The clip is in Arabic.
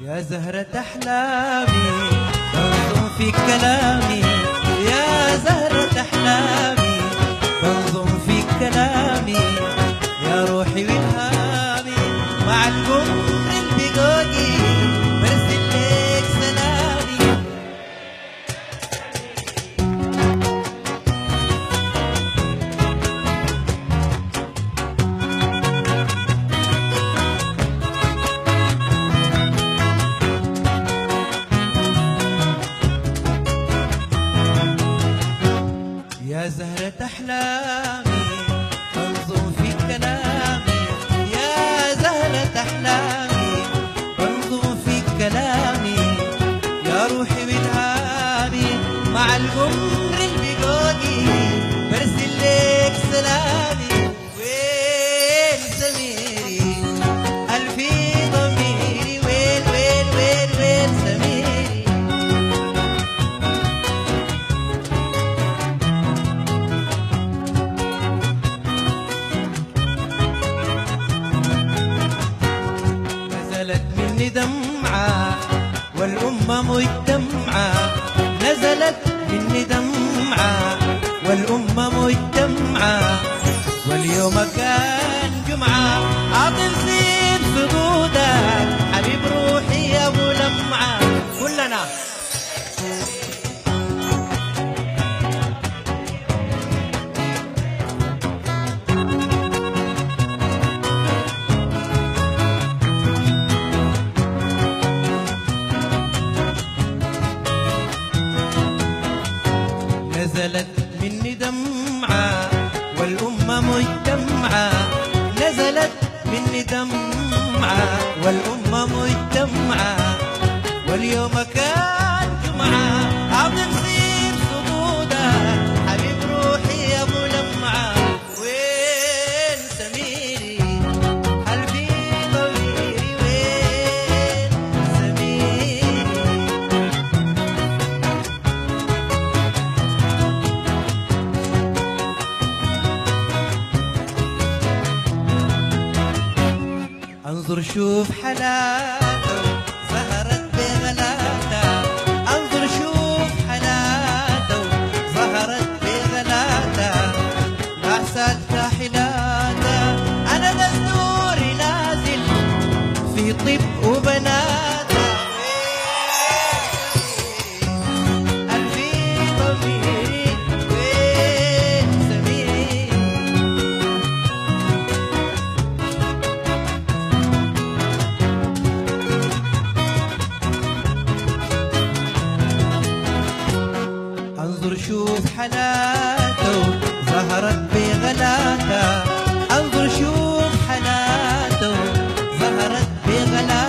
يا زهرة أحلامي بنظم في كلامي، يا زهرة أحلامي بنظم في كلامي، يا روحي والهامي مع القمر البقاقي برسل لك سلامي. يا زهرة أحلامي بنظم في كلامي، يا زهرة أحلامي بنظم في كلامي، يا روحي والهامي مع القمر البقاقي برسل لك سلامي. وين سميري ألفي ضميري، وين وين وين وين سميري. نزلت مني دمعة والأمة مجتمعة، نزلت مني دمعة والأمة مجتمعة، واليوم كان جمعة عاطف زيد صدودك حبيب روحي يا أبو لمعة. كلنا نزلت مني دمعة والأمة مجتمعة، نزلت مني دمعة والأمة مجتمعة، واليوم كان جمعة عظم زين صدودك حبيب روحي يا أبو لمعة. وين سميري هل في ضميري، وين سميري. انظر شوف حلاته ظهرت بغلاته، انظر شوف حلاته ظهرت بغلاته، ناسات كاحلاته انا دستوري نازل في طب وبناته. هل في ضميري، وين سميري. انظر شوف حلاته ظهرت بغلاته، انظر شوف حلاته ظهرت بغلاته،